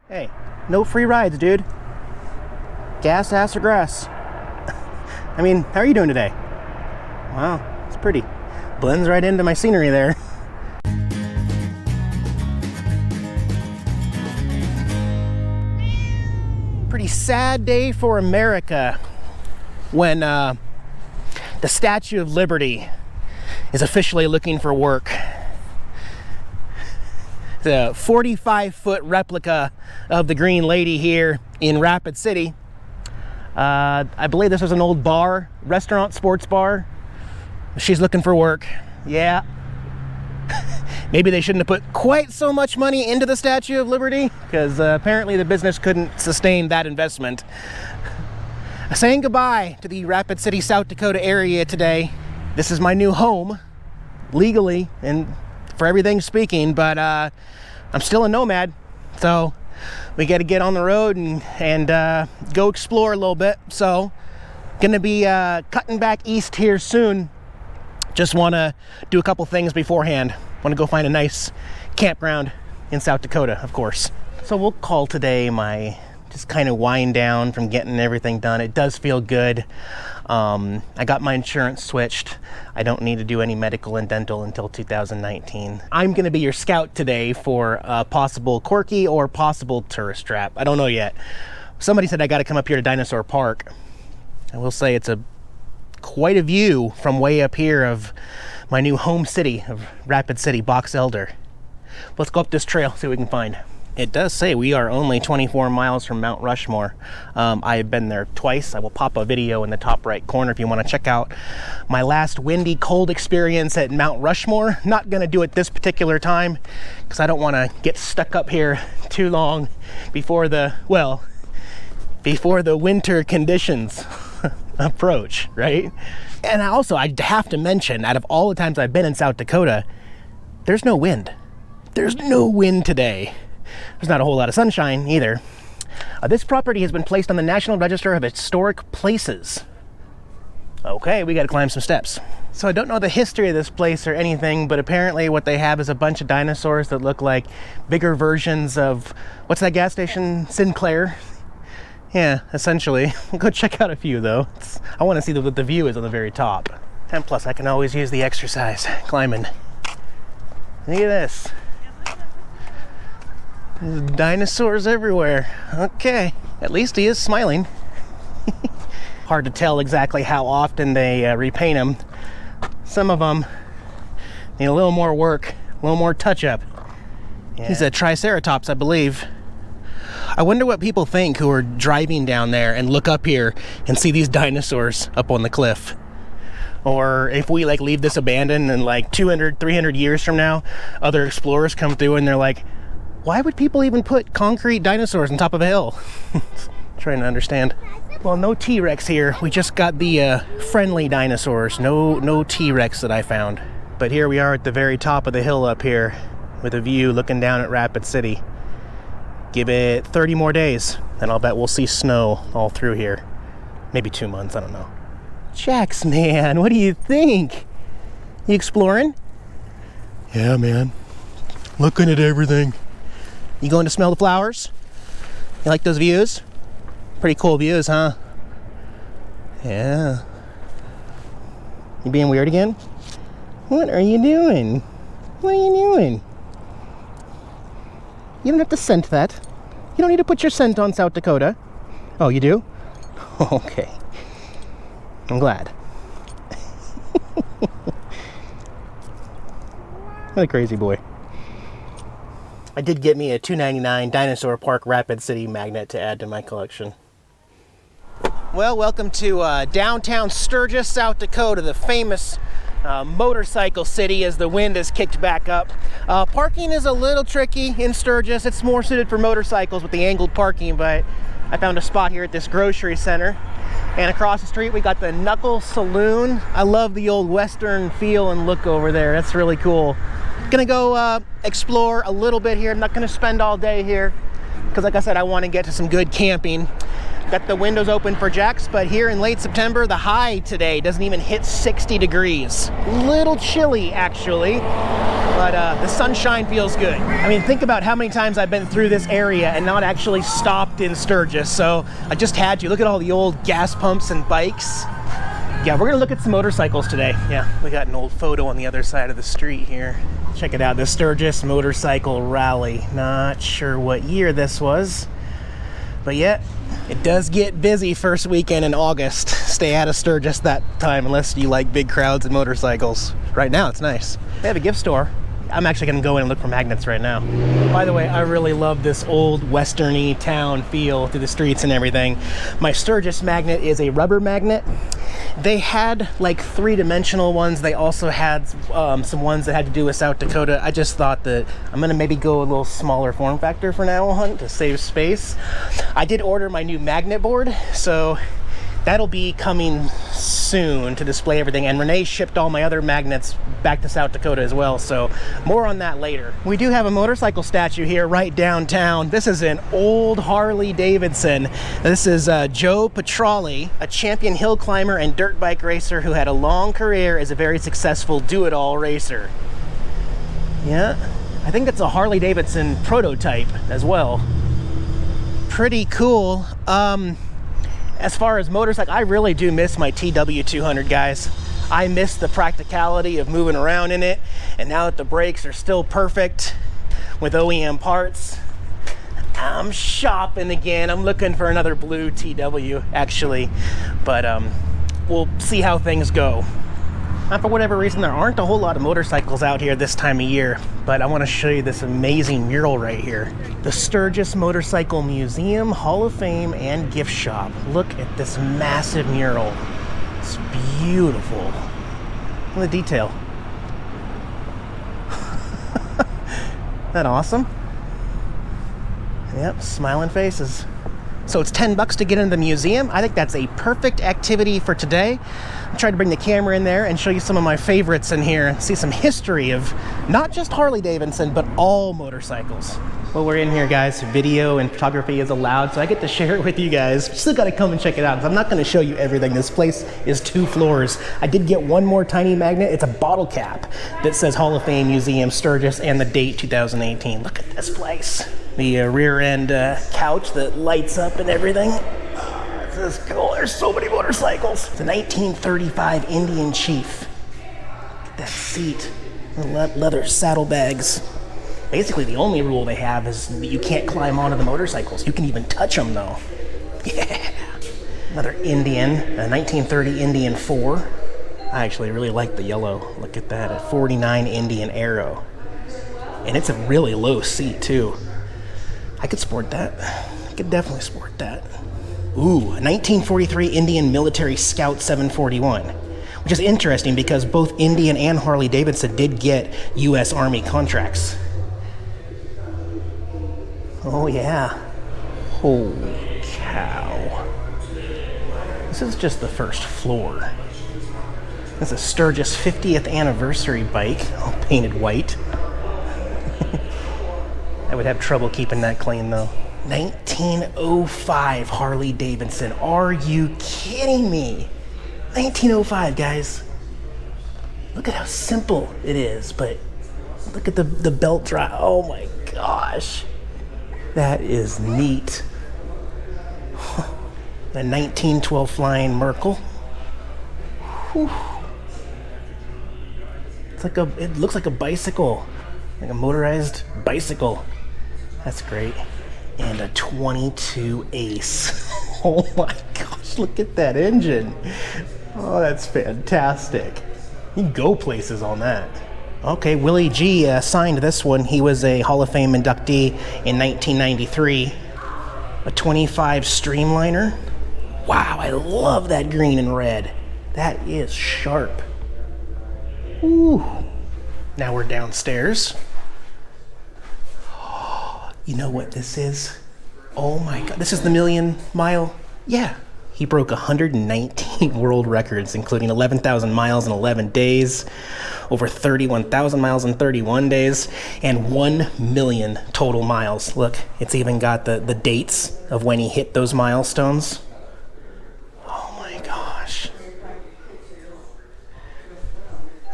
Hey, no free rides, dude. Gas, ass, or grass. I mean, how are you doing today? Wow, it's pretty. Blends right into my scenery there. Pretty sad day for America when the Statue of Liberty is officially looking for work. The 45-foot replica of the Green Lady here in Rapid City. I believe this was an old bar, restaurant, sports bar. She's looking for work. Yeah. Maybe they shouldn't have put quite so much money into the Statue of Liberty, because apparently the business couldn't sustain that investment. Saying goodbye to the Rapid City, South Dakota area today. This is my new home, legally and for everything speaking, but I'm still a nomad, so we got to get on the road and go explore a little bit. So gonna be cutting back east here soon. Just want to do a couple things beforehand. Want to go find a nice campground in South Dakota, of course. So we'll call today my just kind of wind down from getting everything done. It does feel good. I got my insurance switched. I don't need to do any medical and dental until 2019. I'm gonna be your scout today for a possible Corky or possible tourist trap. I don't know yet. Somebody said I gotta come up here to Dinosaur Park. I will say it's quite a view from way up here of my new home city of Rapid City, Box Elder. Let's go up this trail, see what we can find. It does say we are only 24 miles from Mount Rushmore. I've been there twice. I will pop a video in the top right corner if you want to check out my last windy, cold experience at Mount Rushmore. Not going to do it this particular time because I don't want to get stuck up here too long before the winter conditions approach, right? And also, I have to mention, out of all the times I've been in South Dakota, there's no wind. There's no wind today. There's not a whole lot of sunshine either. This property has been placed on the National Register of Historic Places. Okay, we gotta climb some steps. So I don't know the history of this place or anything, but apparently what they have is a bunch of dinosaurs that look like bigger versions of, what's that gas station? Sinclair? Yeah, essentially. We'll go check out a few though. I wanna see what the view is on the very top. 10 plus, I can always use the exercise, climbing. Look at this. There's dinosaurs everywhere. Okay, at least he is smiling. Hard to tell exactly how often they repaint them. Some of them need a little more work, a little more touch-up. Yeah. He's a Triceratops, I believe. I wonder what people think who are driving down there and look up here and see these dinosaurs up on the cliff. Or if we like leave this abandoned and like 200, 300 years from now, other explorers come through and they're like, why would people even put concrete dinosaurs on top of a hill? Trying to understand. Well, no T-Rex here. We just got the friendly dinosaurs. No T-Rex that I found. But here we are at the very top of the hill up here with a view looking down at Rapid City. Give it 30 more days and I'll bet we'll see snow all through here. Maybe 2 months, I don't know. Jax, man, what do you think? You exploring? Yeah, man. Looking at everything. You going to smell the flowers? You like those views? Pretty cool views, huh? Yeah. You being weird again? What are you doing? What are you doing? You don't have to scent that. You don't need to put your scent on South Dakota. Oh, you do? Okay. I'm glad. What a crazy boy. I did get me a $2.99 Dinosaur Park Rapid City magnet to add to my collection. Well, welcome to downtown Sturgis, South Dakota, the famous motorcycle city as the wind has kicked back up. Parking is a little tricky in Sturgis. It's more suited for motorcycles with the angled parking, but I found a spot here at this grocery center. And across the street we got the Knuckle Saloon. I love the old Western feel and look over there. That's really cool. Gonna go explore a little bit here. I'm not gonna spend all day here because like I said, I want to get to some good camping. Got the windows open for jacks, but here in late September, the high today doesn't even hit 60 degrees. Little chilly, actually, but the sunshine feels good. I mean, think about how many times I've been through this area and not actually stopped in Sturgis, so I just had to. Look at all the old gas pumps and bikes. Yeah, we're gonna look at some motorcycles today. Yeah, we got an old photo on the other side of the street here. Check it out, the Sturgis Motorcycle Rally. Not sure what year this was, but yeah, it does get busy first weekend in August. Stay out of Sturgis that time unless you like big crowds and motorcycles. Right now, it's nice. They have a gift store. I'm actually gonna go in and look for magnets right now. By the way, I really love this old western-y town feel to the streets and everything. My Sturgis magnet is a rubber magnet. They had like three-dimensional ones. They also had some ones that had to do with South Dakota. I just thought that I'm gonna maybe go a little smaller form factor for now on to save space. I did order my new magnet board, so that'll be coming soon to display everything. And Renee shipped all my other magnets back to South Dakota as well, so more on that later. We do have a motorcycle statue here right downtown. This is an old Harley Davidson. This is Joe Petrali, a champion hill climber and dirt bike racer who had a long career as a very successful do-it-all racer. Yeah, I think that's a Harley Davidson prototype as well. Pretty cool. As far as motorcycle, I really do miss my TW200, guys. I miss the practicality of moving around in it, and now that the brakes are still perfect with OEM parts, I'm shopping again. I'm looking for another blue TW, actually, but we'll see how things go. For whatever reason, there aren't a whole lot of motorcycles out here this time of year, but I want to show you this amazing mural right here. The Sturgis Motorcycle Museum, Hall of Fame, and Gift Shop. Look at this massive mural. It's beautiful. Look at the detail. Isn't that awesome? Yep, smiling faces. So it's $10 to get into the museum. I think that's a perfect activity for today. I'm trying to bring the camera in there and show you some of my favorites in here and see some history of not just Harley Davidson, but all motorcycles. Well, we're in here, guys. Video and photography is allowed, so I get to share it with you guys. You still gotta come and check it out, because I'm not gonna show you everything. This place is 2 floors. I did get one more tiny magnet. It's a bottle cap that says Hall of Fame Museum Sturgis and the date 2018. Look at this place. The rear end couch that lights up and everything. This is cool. There's so many motorcycles. It's a 1935 Indian Chief. Look at that seat. The leather saddlebags. Basically, the only rule they have is that you can't climb onto the motorcycles. You can even touch them, though. Yeah. Another Indian, a 1930 Indian 4. I actually really like the yellow. Look at that, a 49 Indian Arrow. And it's a really low seat, too. I could sport that. I could definitely sport that. Ooh, a 1943 Indian Military Scout 741, which is interesting because both Indian and Harley Davidson did get U.S. Army contracts. Oh yeah. Holy cow. This is just the first floor. This is a Sturgis 50th anniversary bike, all painted white. I would have trouble keeping that clean though. 1905 Harley Davidson. Are you kidding me? 1905, guys. Look at how simple it is, but look at the belt drive. Oh my gosh. That is neat. The 1912 Flying Merkel. Whew. It looks like a bicycle, like a motorized bicycle. That's great. And a 22 Ace. Oh my gosh, look at that engine. Oh, that's fantastic. You can go places on that. Okay, Willie G signed this one. He was a Hall of Fame inductee in 1993. A 25 Streamliner. Wow, I love that green and red. That is sharp. Ooh. Now we're downstairs. You know what this is? Oh my God, this is the Million Mile. Yeah, he broke 119 world records, including 11,000 miles in 11 days, over 31,000 miles in 31 days, and 1 million total miles. Look, it's even got the dates of when he hit those milestones.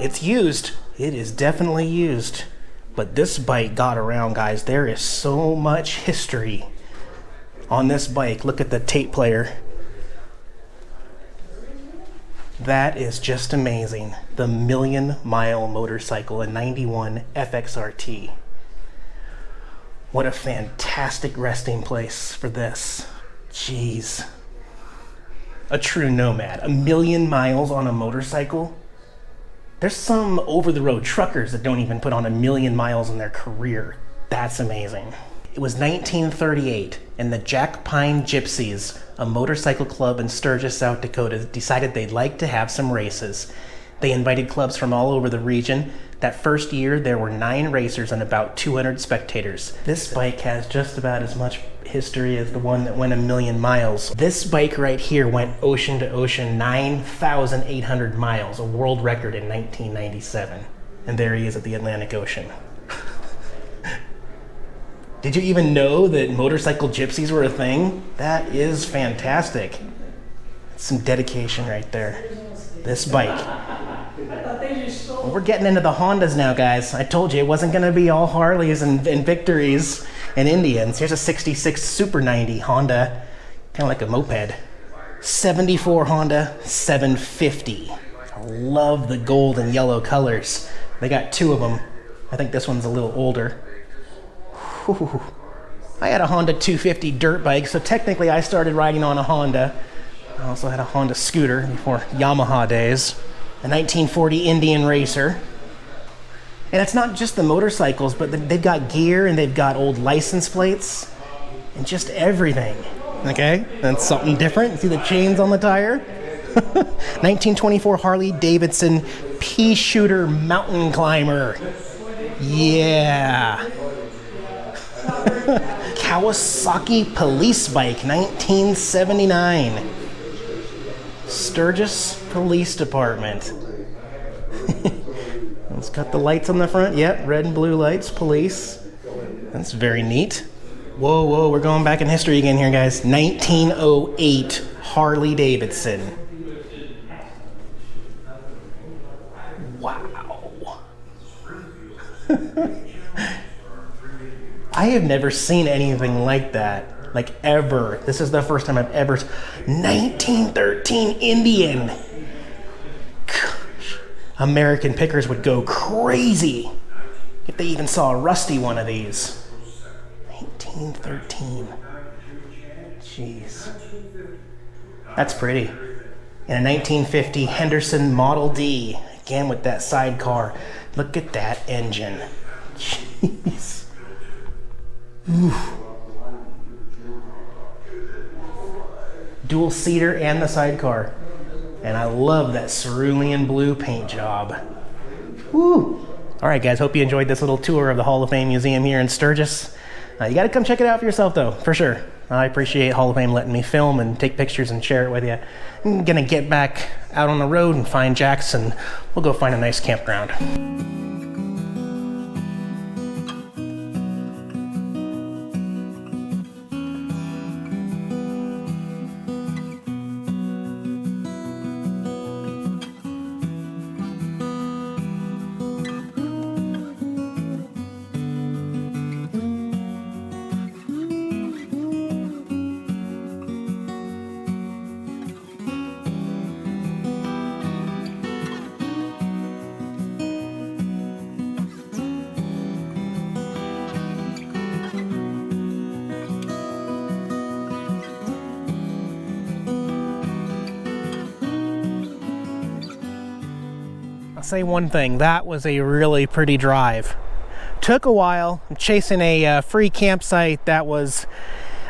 It's used. It is definitely used. But this bike got around, guys. There is so much history on this bike. Look at the tape player. That is just amazing. The million-mile motorcycle, a 91 FXRT. What a fantastic resting place for this. Jeez. A true nomad. 1,000,000 miles on a motorcycle. There's some over-the-road truckers that don't even put on 1,000,000 miles in their career. That's amazing. It was 1938, and the Jack Pine Gypsies, a motorcycle club in Sturgis, South Dakota, decided they'd like to have some races. They invited clubs from all over the region. That first year, there were 9 racers and about 200 spectators. This bike has just about as much history as the one that went 1,000,000 miles. This bike right here went ocean to ocean 9,800 miles, a world record in 1997. And there he is at the Atlantic Ocean. Did you even know that motorcycle gypsies were a thing? That is fantastic. That's some dedication right there. This bike. Well, we're getting into the Hondas now, guys. I told you it wasn't going to be all Harleys and Victories and Indians. Here's a 66 Super 90 Honda, kind of like a moped. 74 Honda 750. I love the gold and yellow colors. They got 2 of them. I think this one's a little older. Whew. I had a Honda 250 dirt bike, so technically I started riding on a Honda. I also had a Honda scooter before Yamaha days. A 1940 Indian Racer. And it's not just the motorcycles, but they've got gear and they've got old license plates and just everything. Okay, that's something different. See the chains on the tire? 1924 Harley Davidson Pea Shooter Mountain Climber. Yeah. Kawasaki Police Bike, 1979. Sturgis Police Department. It's got the lights on the front. Yep, red and blue lights, police. That's very neat. Whoa, whoa, we're going back in history again here, guys. 1908 Harley Davidson. Wow. I have never seen anything like that. Like ever. This is the first time I've ever... 1913 Indian. Gosh. American pickers would go crazy if they even saw a rusty one of these. 1913. Jeez. That's pretty. And a 1950 Henderson Model D. Again with that sidecar. Look at that engine. Jeez. Oof. Dual seater and the sidecar. And I love that cerulean blue paint job. Woo! All right, guys, hope you enjoyed this little tour of the Hall of Fame Museum here in Sturgis. You got to come check it out for yourself, though, for sure. I appreciate Hall of Fame letting me film and take pictures and share it with you. I'm going to get back out on the road and find Jackson. We'll go find a nice campground. I'll say one thing, that was a really pretty drive. Took a while. I'm chasing a free campsite that was,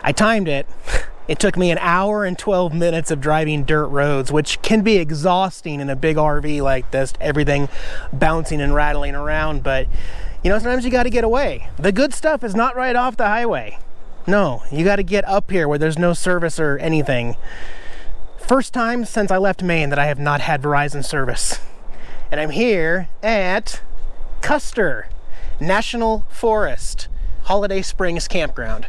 I timed it. It took me 1 hour and 12 minutes of driving dirt roads, which can be exhausting in a big RV like this, everything bouncing and rattling around, but you know, sometimes you got to get away. The good stuff is not right off the highway. No, you got to get up here where there's no service or anything. First time since I left Maine that I have not had Verizon service. And I'm here at Custer National Forest Holiday Springs Campground.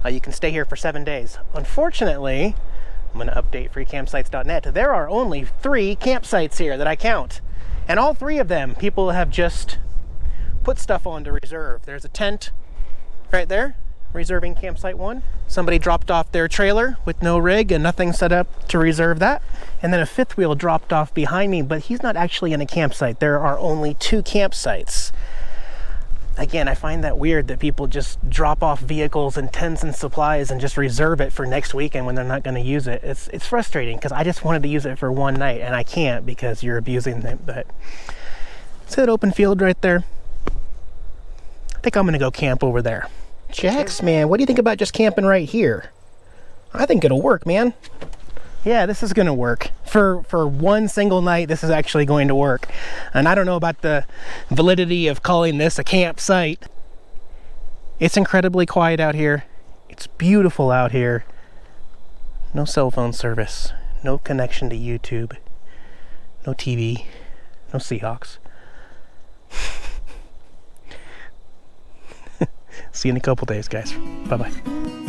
You can stay here for 7 days. Unfortunately, I'm going to update freecampsites.net. There are only 3 campsites here that I count. And all three of them, people have just put stuff on to reserve. There's a tent right there, reserving campsite 1. Somebody dropped off their trailer with no rig and nothing set up to reserve that. And then a fifth wheel dropped off behind me, but he's not actually in a campsite. There are only 2 campsites. Again, I find that weird that people just drop off vehicles and tents and supplies and just reserve it for next weekend when they're not going to use it. It's frustrating because I just wanted to use it for one night and I can't because you're abusing them. But see that open field right there? I think I'm going to go camp over there. Jax, man, what do you think about just camping right here? I think it'll work, man. Yeah, this is gonna work. For one single night, this is actually going to work. And I don't know about the validity of calling this a campsite. It's incredibly quiet out here. It's beautiful out here. No cell phone service. No connection to YouTube. No TV. No Seahawks. See you in a couple days, guys. Bye-bye.